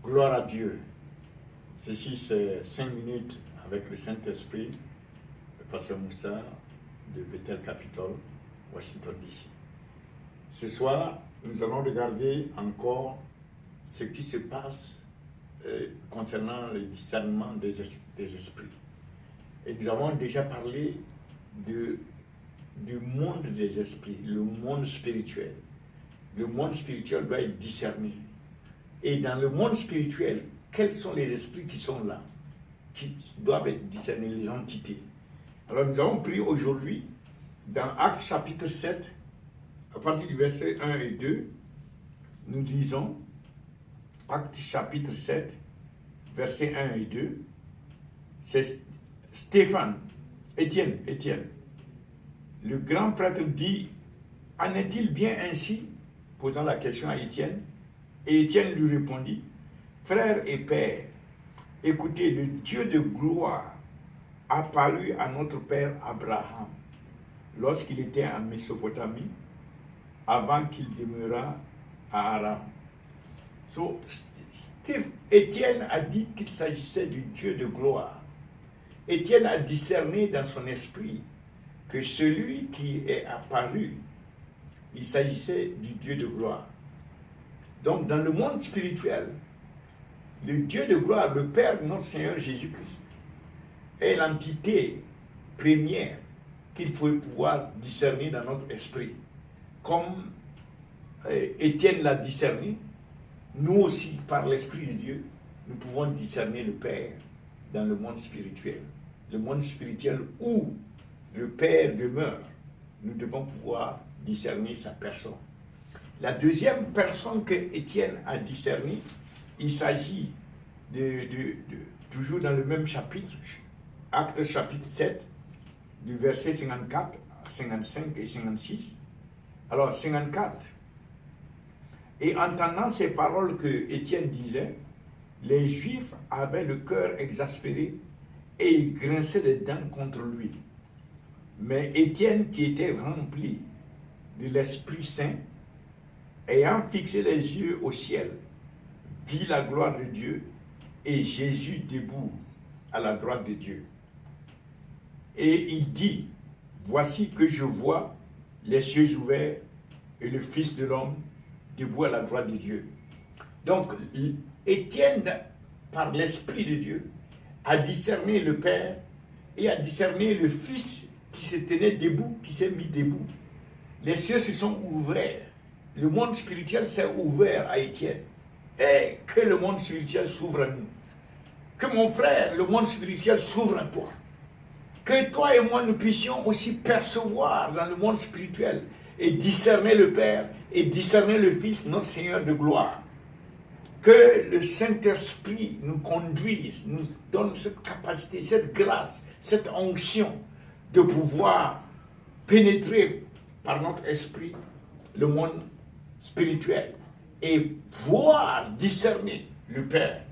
Gloire à Dieu. Ceci, c'est 5 minutes avec le Saint-Esprit, le pasteur Moussa de Bethel Capitol, Washington, D.C. Ce soir, nous allons regarder encore ce qui se passe concernant le discernement des esprits. Et nous avons déjà parlé du monde des esprits, le monde spirituel. Le monde spirituel doit être discerné. Et dans le monde spirituel, quels sont les esprits qui sont là, qui doivent être discernés, les entités? Alors nous avons pris aujourd'hui, dans Actes chapitre 7, à partir du verset 1 et 2, nous lisons Actes chapitre 7, verset 1 et 2. C'est Stéphane, Étienne, le grand prêtre dit: en est-il bien ainsi? Posant la question à Étienne. Et Étienne lui répondit: frères et pères, écoutez, le Dieu de gloire apparut à notre père Abraham lorsqu'il était en Mésopotamie, avant qu'il demeurât à Aram. Étienne a dit qu'il s'agissait du Dieu de gloire. Étienne a discerné dans son esprit que celui qui est apparu, il s'agissait du Dieu de gloire. Donc dans le monde spirituel, le Dieu de gloire, le Père de notre Seigneur Jésus-Christ, est l'entité première qu'il faut pouvoir discerner dans notre esprit. Comme Étienne l'a discerné, nous aussi, par l'Esprit de Dieu, nous pouvons discerner le Père dans le monde spirituel. Le monde spirituel où le Père demeure, nous devons pouvoir discerner sa personne. La deuxième personne que Étienne a discernée, il s'agit toujours dans le même chapitre, Actes chapitre 7, du verset 54, 55 et 56. Alors, 54. Et entendant ces paroles que Étienne disait, les Juifs avaient le cœur exaspéré et ils grinçaient les dents contre lui. Mais Étienne, qui était rempli de l'Esprit Saint, ayant fixé les yeux au ciel, vit la gloire de Dieu et Jésus debout à la droite de Dieu. Et il dit: voici que je vois les cieux ouverts et le Fils de l'homme debout à la droite de Dieu. Donc, Étienne, par l'Esprit de Dieu, a discerné le Père et a discerné le Fils qui se tenait debout, qui s'est mis debout. Les cieux se sont ouverts. Le monde spirituel s'est ouvert à Étienne. Et que le monde spirituel s'ouvre à nous. Que mon frère, le monde spirituel s'ouvre à toi. Que toi et moi, nous puissions aussi percevoir dans le monde spirituel et discerner le Père et discerner le Fils, notre Seigneur de gloire. Que le Saint-Esprit nous conduise, nous donne cette capacité, cette grâce, cette onction de pouvoir pénétrer par notre esprit le monde spirituel et voir discerner le Père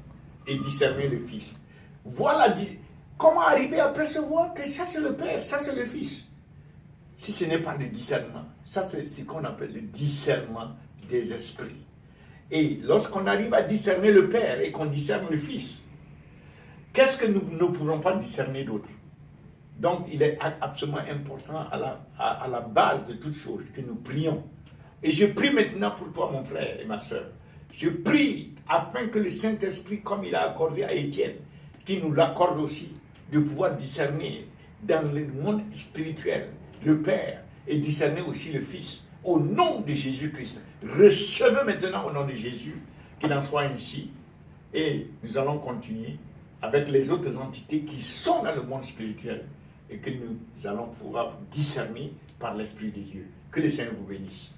et discerner le Fils. Voilà comment arriver à percevoir que ça c'est le Père, ça c'est le Fils. Si ce n'est pas le discernement, ça c'est ce qu'on appelle le discernement des esprits. Et lorsqu'on arrive à discerner le Père et qu'on discerne le Fils, qu'est-ce que nous ne pouvons pas discerner d'autre? Donc il est absolument important à la base de toutes choses que nous prions. Et je prie maintenant pour toi, mon frère et ma soeur. Je prie afin que le Saint-Esprit, comme il a accordé à Étienne, qu'il nous l'accorde aussi, de pouvoir discerner dans le monde spirituel le Père et discerner aussi le Fils. Au nom de Jésus-Christ. Recevez maintenant au nom de Jésus, qu'il en soit ainsi. Et nous allons continuer avec les autres entités qui sont dans le monde spirituel et que nous allons pouvoir discerner par l'Esprit de Dieu. Que le Seigneur vous bénisse.